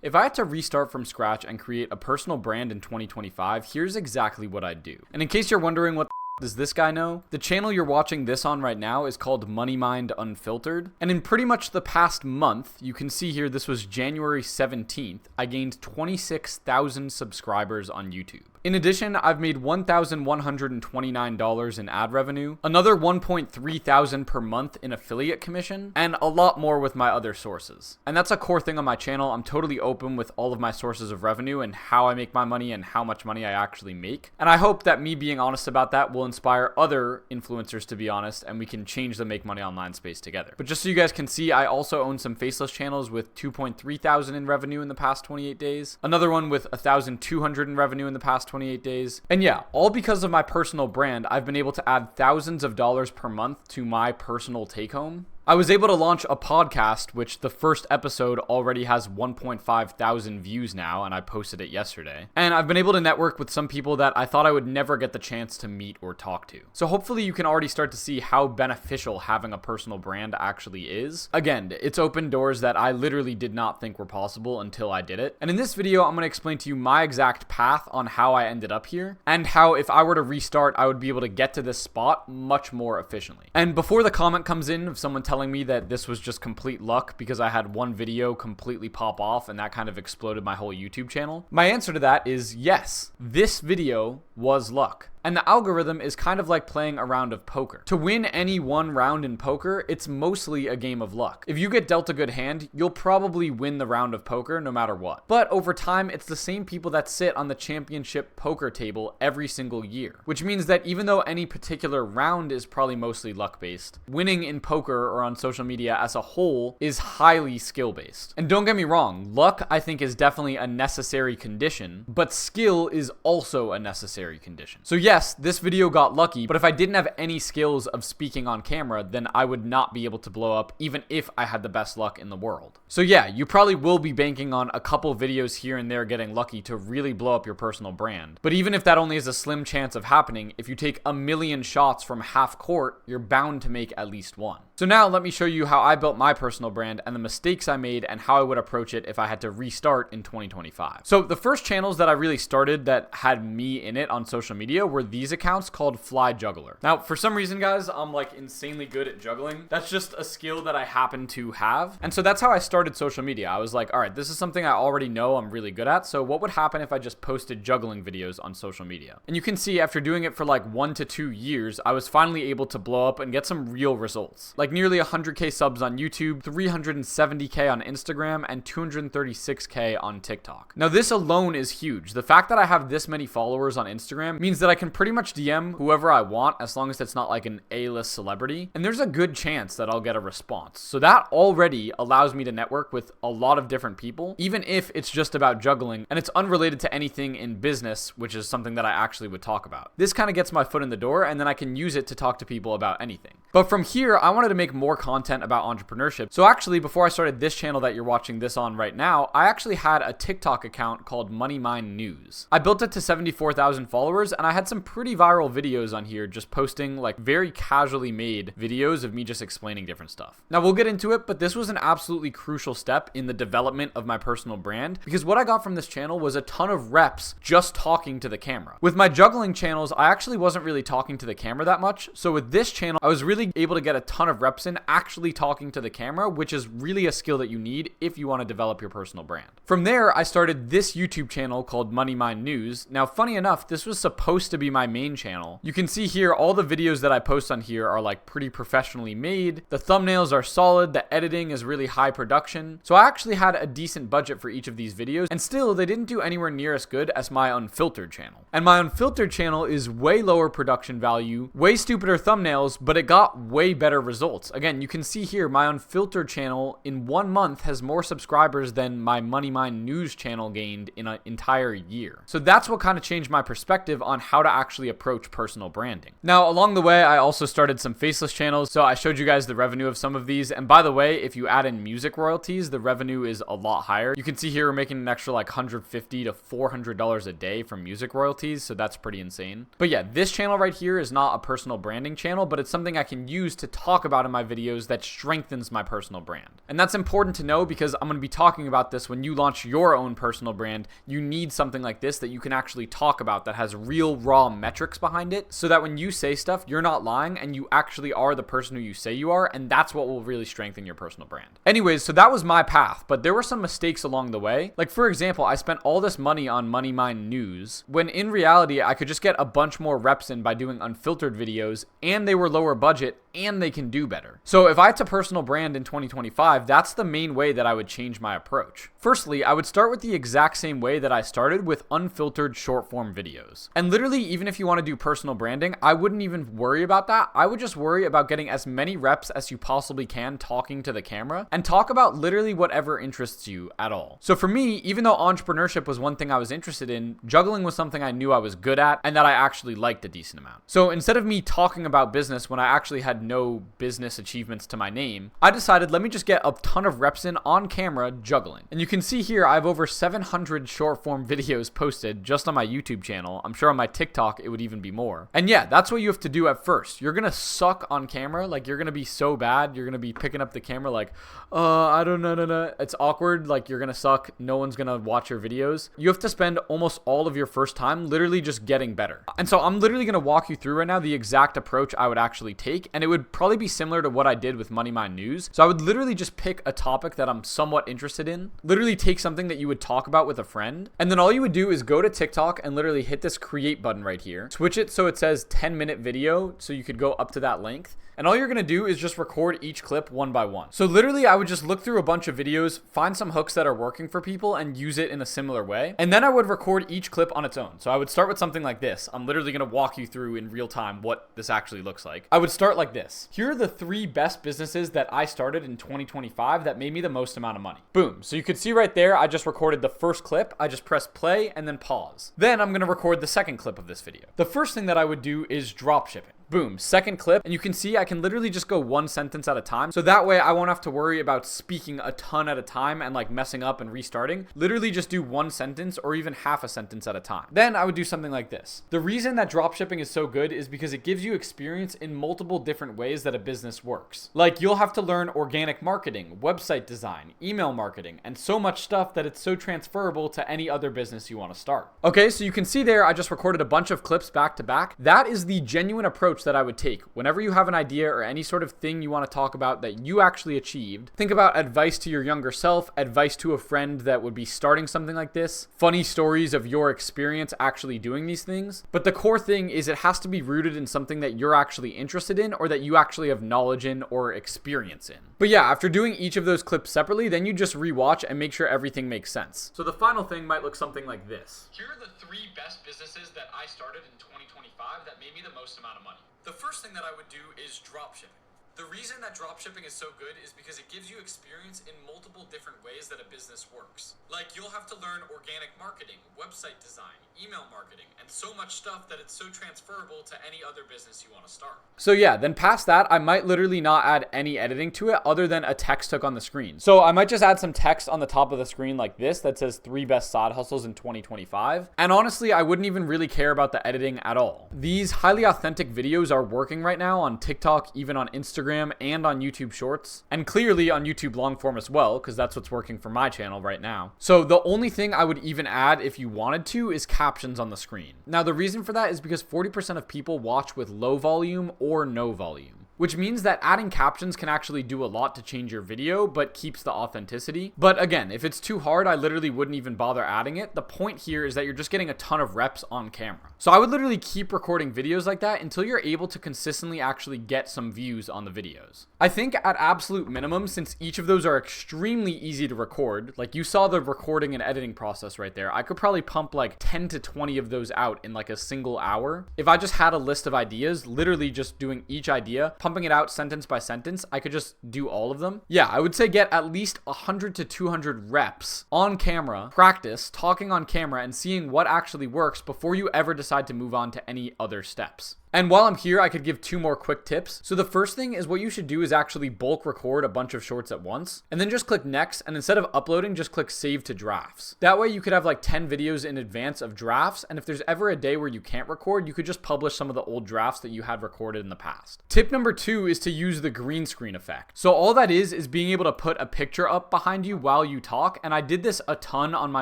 If I had to restart from scratch and create a personal brand in 2025, here's exactly what I'd do. And in case you're wondering what does this guy know? The channel you're watching this on right now is called Money Mind Unfiltered. And in pretty much the past month, you can see here, this was January 17th, I gained 26,000 subscribers on YouTube. In addition, I've made $1,129 in ad revenue, another $1.3 thousand per month in affiliate commission, and a lot more with my other sources. And that's a core thing on my channel. I'm totally open with all of my sources of revenue and how I make my money and how much money I actually make. And I hope that me being honest about that will inspire other influencers to be honest, and we can change the make money online space together. But just so you guys can see, I also own some faceless channels with 2.3 thousand in revenue in the past 28 days, another one with 1,200 in revenue in the past 28 days. And yeah, all because of my personal brand, I've been able to add thousands of dollars per month to my personal take home. I was able to launch a podcast, which the first episode already has 1.5 thousand views now, and I posted it yesterday. And I've been able to network with some people that I thought I would never get the chance to meet or talk to. So hopefully you can already start to see how beneficial having a personal brand actually is. Again, it's opened doors that I literally did not think were possible until I did it. And in this video, I'm going to explain to you my exact path on how I ended up here, and how if I were to restart, I would be able to get to this spot much more efficiently. And before the comment comes in of someone telling me that this was just complete luck because I had one video completely pop off and that kind of exploded my whole YouTube channel, my answer to that is yes, this video was luck. And the algorithm is kind of like playing a round of poker. To win any one round in poker, it's mostly a game of luck. If you get dealt a good hand, you'll probably win the round of poker no matter what. But over time, it's the same people that sit on the championship poker table every single year. Which means that even though any particular round is probably mostly luck-based, winning in poker or on social media as a whole is highly skill-based. And don't get me wrong, luck I think is definitely a necessary condition, but skill is also a necessary condition. So yes, this video got lucky, but if I didn't have any skills of speaking on camera, then I would not be able to blow up even if I had the best luck in the world. So yeah, you probably will be banking on a couple videos here and there getting lucky to really blow up your personal brand. But even if that only is a slim chance of happening, if you take a million shots from half court, you're bound to make at least one. So now let me show you how I built my personal brand and the mistakes I made and how I would approach it if I had to restart in 2025. So the first channels that I really started that had me in it on social media were these accounts called Fly Juggler. Now, for some reason, guys, I'm like insanely good at juggling. That's just a skill that I happen to have. And so that's how I started social media. I was like, all right, this is something I already know I'm really good at. So what would happen if I just posted juggling videos on social media? And you can see after doing it for like 1 to 2 years, I was finally able to blow up and get some real results. Like nearly 100K subs on YouTube, 370K on Instagram, and 236K on TikTok. Now this alone is huge. The fact that I have this many followers on Instagram means that I can pretty much DM whoever I want as long as it's not like an A-list celebrity, and there's a good chance that I'll get a response. So that already allows me to network with a lot of different people, even if it's just about juggling and it's unrelated to anything in business, which is something that I actually would talk about. This kind of gets my foot in the door, and then I can use it to talk to people about anything. But from here, I wanted to make more content about entrepreneurship. So actually, before I started this channel that you're watching this on right now, I actually had a TikTok account called Money Mind News. I built it to 74,000 followers, and I had some pretty viral videos on here just posting like very casually made videos of me just explaining different stuff. Now we'll get into it, but this was an absolutely crucial step in the development of my personal brand because what I got from this channel was a ton of reps just talking to the camera. With my juggling channels, I actually wasn't really talking to the camera that much. So with this channel, I was really able to get a ton of reps in actually talking to the camera, which is really a skill that you need if you want to develop your personal brand. From there, I started this YouTube channel called Money Mind News. Now, funny enough, this was supposed to be my main channel. You can see here, all the videos that I post on here are like pretty professionally made. The thumbnails are solid. The editing is really high production. So I actually had a decent budget for each of these videos, and still they didn't do anywhere near as good as my unfiltered channel. And my unfiltered channel is way lower production value, way stupider thumbnails, but it got way better results. Again, you can see here, my unfiltered channel in 1 month has more subscribers than my Money Mind News channel gained in an entire year. So that's what kind of changed my perspective on how to actually approach personal branding. Now, along the way, I also started some faceless channels, so I showed you guys the revenue of some of these. And by the way, if you add in music royalties, the revenue is a lot higher. You can see here we're making an extra like $150 to $400 a day from music royalties, so that's pretty insane. But yeah, this channel right here is not a personal branding channel, but it's something I can use to talk about in my videos that strengthens my personal brand. And that's important to know because I'm going to be talking about this when you launch your own personal brand. You need something like this that you can actually talk about that has real raw metrics behind it, so that when you say stuff, you're not lying and you actually are the person who you say you are, and that's what will really strengthen your personal brand. Anyways, so that was my path, but there were some mistakes along the way. Like for example, I spent all this money on Money Mine News, when in reality, I could just get a bunch more reps in by doing unfiltered videos, and they were lower budget, and they can do better. So if I had to personal brand in 2025, that's the main way that I would change my approach. Firstly, I would start with the exact same way that I started, with unfiltered short form videos. And literally, even if you want to do personal branding, I wouldn't even worry about that. I would just worry about getting as many reps as you possibly can talking to the camera, and talk about literally whatever interests you at all. So for me, even though entrepreneurship was one thing I was interested in, juggling was something I knew I was good at and that I actually liked a decent amount. So instead of me talking about business when I actually had no business achievements to my name, I decided let me just get a ton of reps in on camera juggling. And you can see here I have over 700 short form videos posted just on my YouTube channel. I'm sure on my TikTok it would even be more. And yeah, that's what you have to do at first. You're gonna suck on camera, like you're gonna be so bad, you're gonna be picking up the camera like, I don't know. It's awkward, like you're gonna suck, no one's gonna watch your videos. You have to spend almost all of your first time literally just getting better. And so I'm literally gonna walk you through right now the exact approach I would actually take, and it would probably be similar to what I did with Money Mine News. So I would literally just pick a topic that I'm somewhat interested in, literally take something that you would talk about with a friend, and then all you would do is go to TikTok and literally hit this create button right here, switch it so it says 10-minute video, so you could go up to that length. And all you're gonna do is just record each clip one by one. So literally I would just look through a bunch of videos, find some hooks that are working for people and use it in a similar way. And then I would record each clip on its own. So I would start with something like this. I'm literally gonna walk you through in real time what this actually looks like. I would start like this. Here are the 3 best businesses that I started in 2025 that made me the most amount of money. Boom. So you could see right there, I just recorded the first clip. I just press play and then pause. Then I'm gonna record the second clip of this video. The first thing that I would do is drop shipping. Boom, second clip, and you can see I can literally just go one sentence at a time. So that way I won't have to worry about speaking a ton at a time and like messing up and restarting. Literally just do one sentence or even half a sentence at a time. Then I would do something like this. The reason that dropshipping is so good is because it gives you experience in multiple different ways that a business works. Like you'll have to learn organic marketing, website design, email marketing, and so much stuff that it's so transferable to any other business you want to start. Okay, so you can see there I just recorded a bunch of clips back to back. That is the genuine approach that I would take. Whenever you have an idea or any sort of thing you want to talk about that you actually achieved, think about advice to your younger self, advice to a friend that would be starting something like this, funny stories of your experience actually doing these things. But the core thing is it has to be rooted in something that you're actually interested in or that you actually have knowledge in or experience in. But yeah, after doing each of those clips separately, then you just rewatch and make sure everything makes sense. So the final thing might look something like this. Here are the 3 best businesses that I started in 2025 that made me the most amount of money. The first thing that I would do is drop shipping. The reason that dropshipping is so good is because it gives you experience in multiple different ways that a business works. Like you'll have to learn organic marketing, website design, email marketing, and so much stuff that it's so transferable to any other business you want to start. So yeah, then past that, I might literally not add any editing to it other than a text hook on the screen. So I might just add some text on the top of the screen like this that says 3 best side hustles in 2025. And honestly, I wouldn't even really care about the editing at all. These highly authentic videos are working right now on TikTok, even on Instagram, and on YouTube Shorts, and clearly on YouTube long form as well, because that's what's working for my channel right now. So the only thing I would even add if you wanted to is captions on the screen. Now the reason for that is because 40% of people watch with low volume or no volume, which means that adding captions can actually do a lot to change your video, but keeps the authenticity. But again, if it's too hard, I literally wouldn't even bother adding it. The point here is that you're just getting a ton of reps on camera. So I would literally keep recording videos like that until you're able to consistently actually get some views on the videos. I think at absolute minimum, since each of those are extremely easy to record, like you saw the recording and editing process right there, I could probably pump like 10 to 20 of those out in like a single hour. If I just had a list of ideas, literally just doing each idea, pumping it out sentence by sentence, I could just do all of them. Yeah, I would say get at least 100 to 200 reps on camera, practice talking on camera and seeing what actually works before you ever decide to move on to any other steps. And while I'm here, I could give 2 more quick tips. So the first thing is what you should do is actually bulk record a bunch of shorts at once, and then just click next, and instead of uploading, just click save to drafts. That way you could have like 10 videos in advance of drafts, and if there's ever a day where you can't record, you could just publish some of the old drafts that you had recorded in the past. Tip number 2 is to use the green screen effect. So all that is being able to put a picture up behind you while you talk, and I did this a ton on my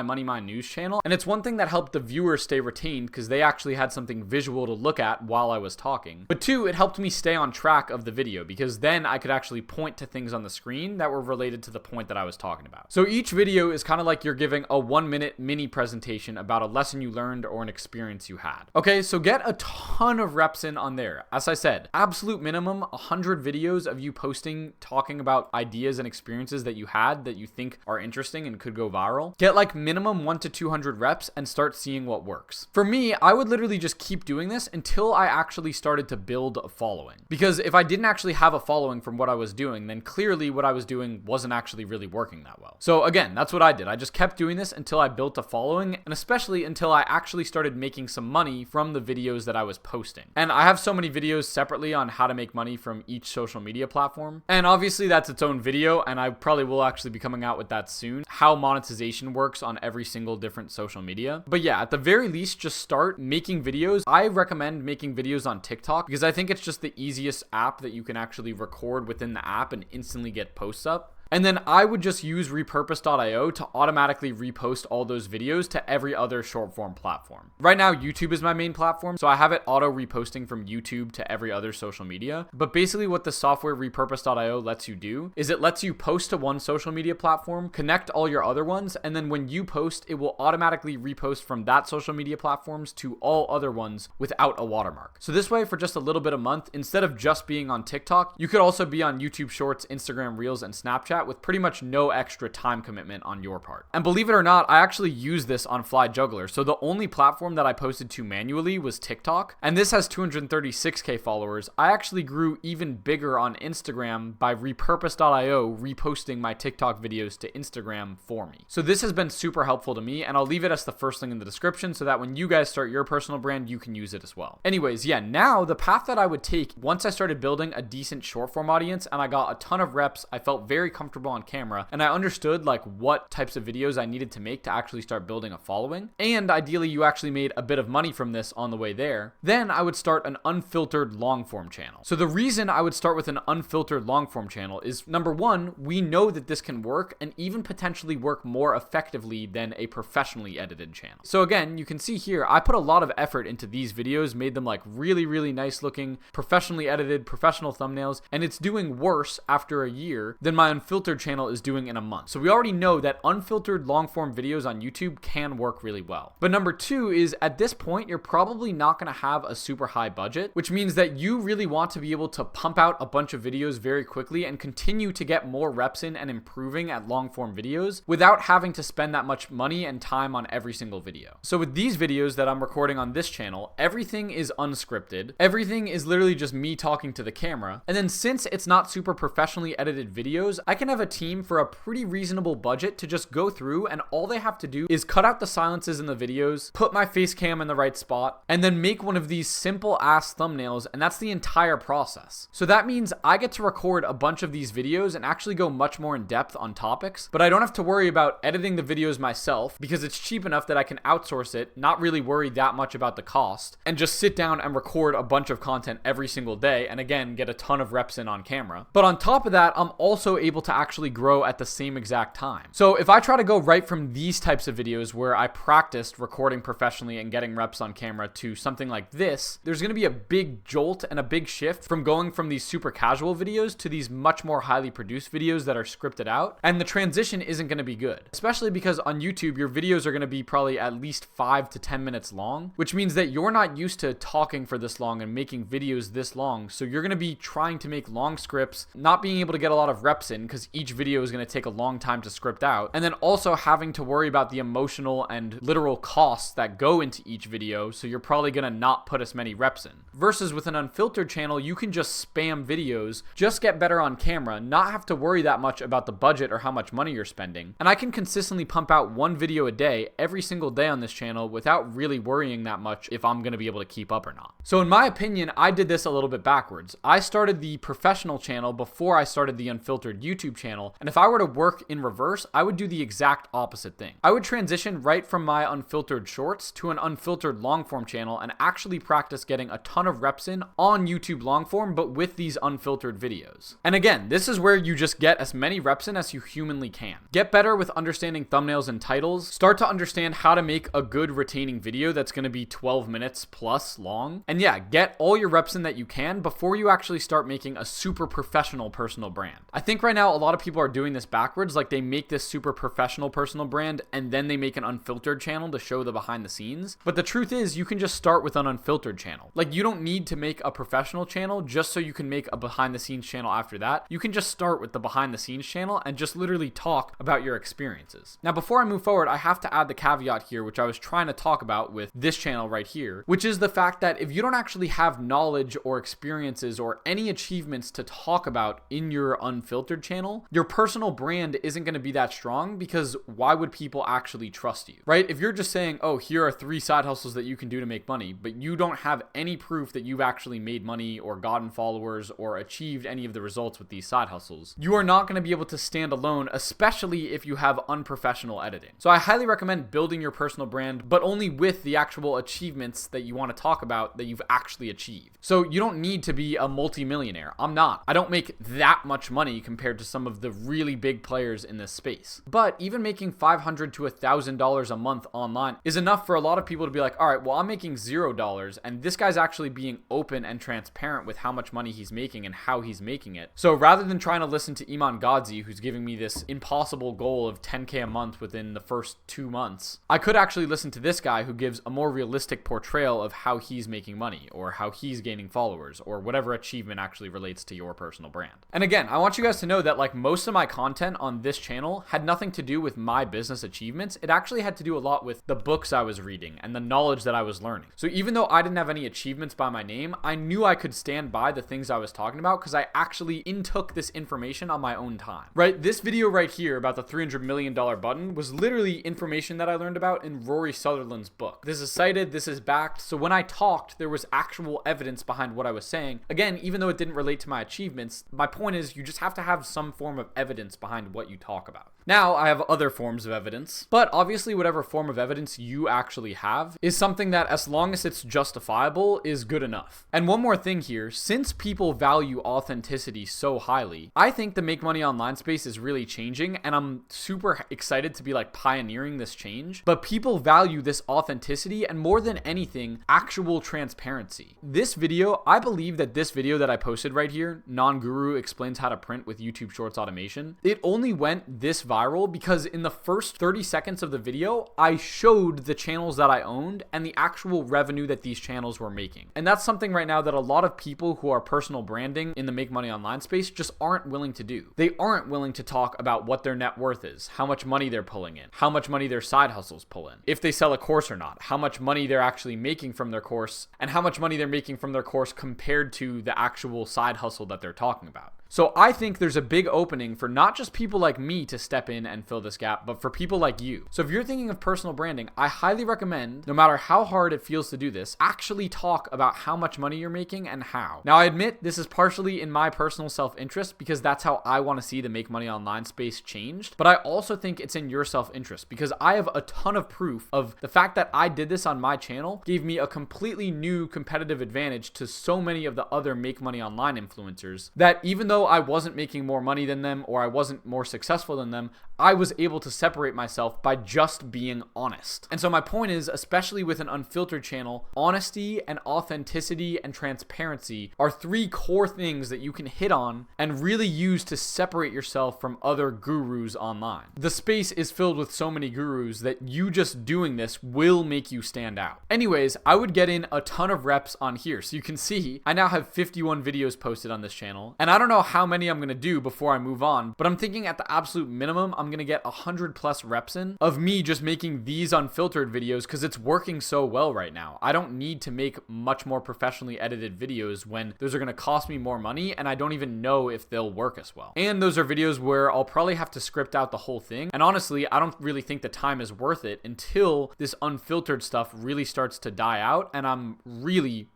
Money Mind News channel, and it's one thing that helped the viewers stay retained because they actually had something visual to look at while I was talking. But 2, it helped me stay on track of the video because then I could actually point to things on the screen that were related to the point that I was talking about. So each video is kind of like you're giving a 1-minute mini presentation about a lesson you learned or an experience you had. Okay, so get a ton of reps in on there. As I said, absolute minimum 100 videos of you posting, talking about ideas and experiences that you had that you think are interesting and could go viral. Get like minimum 1 to 200 reps and start seeing what works. For me, I would literally just keep doing this until I actually started to build a following. Because if I didn't actually have a following from what I was doing, then clearly what I was doing wasn't actually really working that well. So again, that's what I did. I just kept doing this until I built a following, and especially until I actually started making some money from the videos that I was posting. And I have so many videos separately on how to make money from each social media platform. And obviously that's its own video, and I probably will actually be coming out with that soon, how monetization works on every single different social media. But yeah, at the very least, just start making videos. I recommend making videos on TikTok because I think it's just the easiest app that you can actually record within the app and instantly get posts up. And then I would just use repurpose.io to automatically repost all those videos to every other short form platform. Right now, YouTube is my main platform, so I have it auto reposting from YouTube to every other social media. But basically what the software repurpose.io lets you do is it lets you post to one social media platform, connect all your other ones, and then when you post, it will automatically repost from that social media platforms to all other ones without a watermark. So this way, for just a little bit a month, instead of just being on TikTok, you could also be on YouTube Shorts, Instagram Reels, and Snapchat with pretty much no extra time commitment on your part. And believe it or not, I actually use this on Fly Juggler. So the only platform that I posted to manually was TikTok, and this has 236k followers. I actually grew even bigger on Instagram by repurpose.io reposting my TikTok videos to Instagram for me. So this has been super helpful to me, and I'll leave it as the first link in the description so that when you guys start your personal brand, you can use it as well. Anyways, yeah, now the path that I would take once I started building a decent short form audience and I got a ton of reps, I felt very comfortable on camera, and I understood like what types of videos I needed to make to actually start building a following, and ideally you actually made a bit of money from this on the way there, then I would start an unfiltered long form channel. So the reason I would start with an unfiltered long form channel is number 1, we know that this can work and even potentially work more effectively than a professionally edited channel. So again, you can see here, I put a lot of effort into these videos, made them like really, really nice looking, professionally edited, professional thumbnails, and it's doing worse after a year than my unfiltered channel is doing in a month. So we already know that unfiltered long form videos on YouTube can work really well. But number 2 is at this point, you're probably not going to have a super high budget, which means that you really want to be able to pump out a bunch of videos very quickly and continue to get more reps in and improving at long form videos without having to spend that much money and time on every single video. So with these videos that I'm recording on this channel, everything is unscripted. Everything is literally just me talking to the camera. And then since it's not super professionally edited videos, I can have a team for a pretty reasonable budget to just go through, and all they have to do is cut out the silences in the videos, put my face cam in the right spot, and then make one of these simple ass thumbnails, and that's the entire process. So that means I get to record a bunch of these videos and actually go much more in depth on topics, but I don't have to worry about editing the videos myself because it's cheap enough that I can outsource it, not really worry that much about the cost, and just sit down and record a bunch of content every single day, and again, get a ton of reps in on camera. But on top of that, I'm also able to actually grow at the same exact time. So if I try to go right from these types of videos where I practiced recording professionally and getting reps on camera to something like this, there's going to be a big jolt and a big shift from going from these super casual videos to these much more highly produced videos that are scripted out, and the transition isn't going to be good, especially because on YouTube your videos are going to be probably at least 5 to 10 minutes long, which means that you're not used to talking for this long and making videos this long, so you're going to be trying to make long scripts, not being able to get a lot of reps in because because each video is going to take a long time to script out, and then also having to worry about the emotional and literal costs that go into each video, so you're probably going to not put as many reps in. Versus with an unfiltered channel, you can just spam videos, just get better on camera, not have to worry that much about the budget or how much money you're spending. And I can consistently pump out one video a day every single day on this channel without really worrying that much if I'm going to be able to keep up or not. So in my opinion, I did this a little bit backwards. I started the professional channel before I started the unfiltered YouTube channel, and if I were to work in reverse, I would do the exact opposite thing. I would transition right from my unfiltered shorts to an unfiltered long form channel and actually practice getting a ton of reps in on YouTube long form, but with these unfiltered videos. And again, this is where you just get as many reps in as you humanly can. Get better with understanding thumbnails and titles, start to understand how to make a good retaining video that's going to be 12 minutes plus long, and yeah, get all your reps in that you can before you actually start making a super professional personal brand. I think right now a lot of people are doing this backwards, like they make this super professional personal brand and then they make an unfiltered channel to show the behind the scenes. But the truth is, you can just start with an unfiltered channel. Like, you don't need to make a professional channel just so you can make a behind the scenes channel after that. You can just start with the behind the scenes channel and just literally talk about your experiences. Now, before I move forward, I have to add the caveat here, which I was trying to talk about with this channel right here, which is the fact that if you don't actually have knowledge or experiences or any achievements to talk about in your unfiltered channel, your personal brand isn't going to be that strong, because why would people actually trust you, right? If you're just saying, oh, here are 3 side hustles that you can do to make money, but you don't have any proof that you've actually made money or gotten followers or achieved any of the results with these side hustles, you are not going to be able to stand alone, especially if you have unprofessional editing. So I highly recommend building your personal brand, but only with the actual achievements that you want to talk about that you've actually achieved. So you don't need to be a multi-millionaire. I'm not. I don't make that much money compared to some of the really big players in this space. But even making $500 to $1,000 a month online is enough for a lot of people to be like, all right, well, I'm making $0, and this guy's actually being open and transparent with how much money he's making and how he's making it. So rather than trying to listen to Iman Gadzhi, who's giving me this impossible goal of 10K a month within the first 2 months, I could actually listen to this guy who gives a more realistic portrayal of how he's making money or how he's gaining followers or whatever achievement actually relates to your personal brand. And again, I want you guys to know that like most of my content on this channel had nothing to do with my business achievements. It actually had to do a lot with the books I was reading and the knowledge that I was learning. So even though I didn't have any achievements by my name, I knew I could stand by the things I was talking about because I actually intook this information on my own time, right? This video right here about the $300 million button was literally information that I learned about in Rory Sutherland's book. This is cited, this is backed. So when I talked, there was actual evidence behind what I was saying. Again, even though it didn't relate to my achievements, my point is you just have to have some form of evidence behind what you talk about. Now, I have other forms of evidence, but obviously whatever form of evidence you actually have is something that, as long as it's justifiable, is good enough. And one more thing here, since people value authenticity so highly, I think the make money online space is really changing, and I'm super excited to be like pioneering this change. But people value this authenticity and, more than anything, actual transparency. This video, I believe that this video that I posted right here, Non-Guru Explains How to Print with YouTube Shorts Automation, it only went this viral because in the first 30 seconds of the video, I showed the channels that I owned and the actual revenue that these channels were making. And that's something right now that a lot of people who are personal branding in the make money online space just aren't willing to do. They aren't willing to talk about what their net worth is, how much money they're pulling in, how much money their side hustles pull in, if they sell a course or not, how much money they're actually making from their course, and how much money they're making from their course compared to the actual side hustle that they're talking about. So I think there's a big opening for not just people like me to step in and fill this gap, but for people like you. So if you're thinking of personal branding, I highly recommend, no matter how hard it feels to do this, actually talk about how much money you're making and how. Now, I admit this is partially in my personal self-interest because that's how I want to see the make money online space changed. But I also think it's in your self-interest because I have a ton of proof of the fact that I did this on my channel gave me a completely new competitive advantage to so many of the other make money online influencers that even though I wasn't making more money than them or I wasn't more successful than them, I was able to separate myself by just being honest. And so my point is, especially with an unfiltered channel, honesty and authenticity and transparency are three core things that you can hit on and really use to separate yourself from other gurus online. The space is filled with so many gurus that you just doing this will make you stand out. Anyways, I would get in a ton of reps on here. So you can see I now have 51 videos posted on this channel, and I don't know how many I'm going to do before I move on, but I'm thinking at the absolute minimum, I'm going to get 100 plus reps in of me just making these unfiltered videos because it's working so well right now. I don't need to make much more professionally edited videos when those are going to cost me more money and I don't even know if they'll work as well. And those are videos where I'll probably have to script out the whole thing. And honestly, I don't really think the time is worth it until this unfiltered stuff really starts to die out and I'm really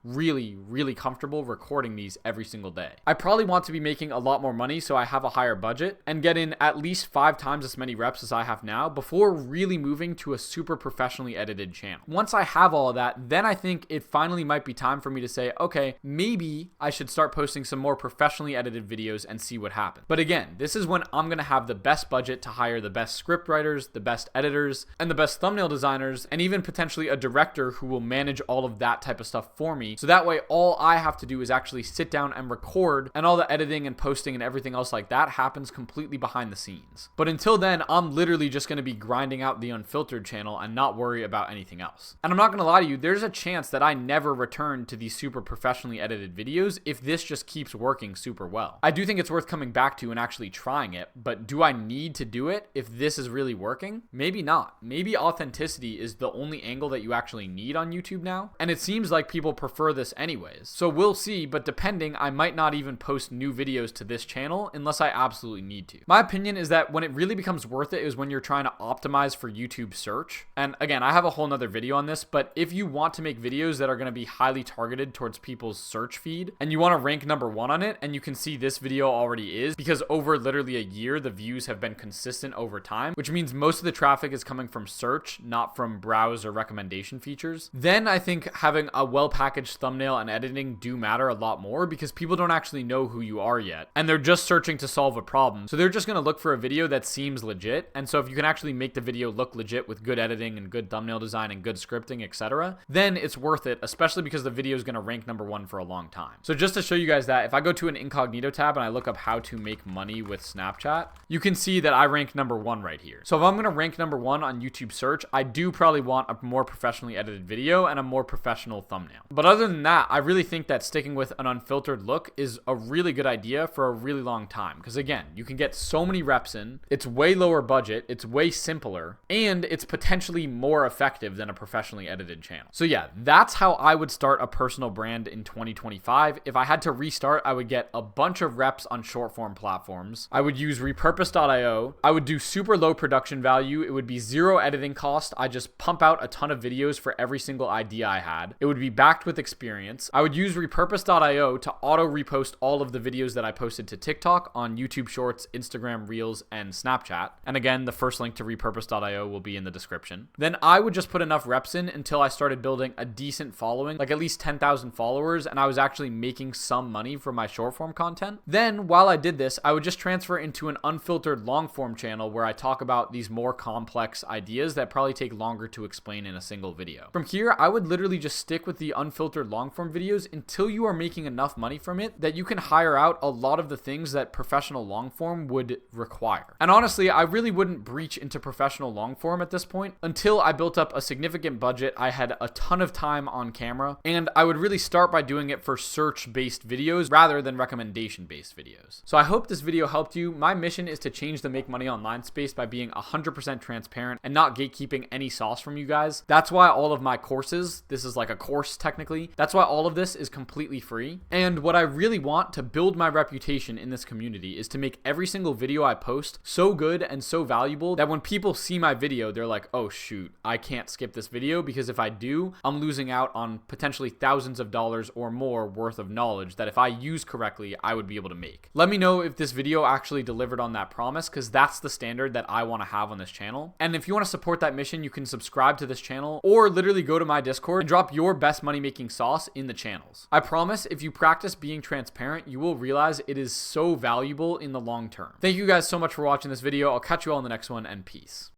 comfortable recording these every single day. I probably want to be making a lot more money so I have a higher budget and get in at least 5 times as many reps as I have now before really moving to a super professionally edited channel. Once I have all of that, then I think it finally might be time for me to say, okay, maybe I should start posting some more professionally edited videos and see what happens. But again, this is when I'm going to have the best budget to hire the best script writers, the best editors, and the best thumbnail designers, and even potentially a director who will manage all of that type of stuff for me. So that way, all I have to do is actually sit down and record, and all the editing and posting and everything else like that happens completely behind the scenes. But until then, I'm literally just going to be grinding out the unfiltered channel and not worry about anything else. And I'm not going to lie to you, there's a chance that I never return to these super professionally edited videos if this just keeps working super well. I do think it's worth coming back to and actually trying it, but do I need to do it if this is really working? Maybe not. Maybe authenticity is the only angle that you actually need on YouTube now, and it seems like people prefer this anyways. So we'll see, but depending, I might not even post new videos to this channel unless I absolutely need to. My opinion is that when it really becomes worth it is when you're trying to optimize for YouTube search. And again, I have a whole nother video on this, but if you want to make videos that are going to be highly targeted towards people's search feed and you want to rank #1 on it, and you can see this video already is, because over literally a year the views have been consistent over time, which means most of the traffic is coming from search, not from browse or recommendation features, then I think having a well-packaged thumbnail and editing do matter a lot more because people don't actually know who you are yet and they're just searching to solve a problem. So they're just going to look for a video that seems legit. And so if you can actually make the video look legit with good editing and good thumbnail design and good scripting, etc., then it's worth it, especially because the video is going to rank #1 for a long time. So just to show you guys that, if I go to an incognito tab and I look up how to make money with Snapchat, you can see that I rank #1 right here. So if I'm going to rank #1 on YouTube search, I do probably want a more professionally edited video and a more professional thumbnail. But other than that, I really think that sticking with an unfiltered look is a really good idea for a really long time. Because again, you can get so many reps in, it's way lower budget, it's way simpler, and it's potentially more effective than a professionally edited channel. So yeah, that's how I would start a personal brand in 2025. If I had to restart, I would get a bunch of reps on short form platforms. I would use repurpose.io. I would do super low production value. It would be 0 editing cost. I just pump out a ton of videos for every single idea I had. It would be backed with experience. I would use repurpose.io to auto repost all of the videos that I posted to TikTok, on YouTube Shorts, Instagram Reels, and Snapchat. And again, the first link to repurpose.io will be in the description. Then I would just put enough reps in until I started building a decent following, like at least 10,000 followers, and I was actually making some money from my short form content. Then while I did this, I would just transfer into an unfiltered long form channel where I talk about these more complex ideas that probably take longer to explain in a single video. From here, I would literally just stick with the unfiltered long form videos until you are making enough money from it that you can hire out a lot of the things that professional long form would require. And honestly, I really wouldn't breach into professional long form at this point until I built up a significant budget, I had a ton of time on camera, and I would really start by doing it for search-based videos rather than recommendation-based videos. So I hope this video helped you. My mission is to change the make money online space by being 100% transparent and not gatekeeping any sauce from you guys. That's why all of my courses, this is like a course technically, that's why all of this is completely free. And what I really want to build my reputation in this community is to make every single video I post so good and so valuable that when people see my video, they're like, oh shoot, I can't skip this video, because if I do, I'm losing out on potentially thousands of dollars or more worth of knowledge that if I use correctly, I would be able to make. Let me know if this video actually delivered on that promise, because that's the standard that I want to have on this channel. And if you want to support that mission, you can subscribe to this channel or literally go to my Discord and drop your best money making sauce in the channels. I promise if you practice being transparent, you will realize it is so valuable in the long term. Thank you guys so much for watching this video. video. I'll catch you all in the next one, and peace.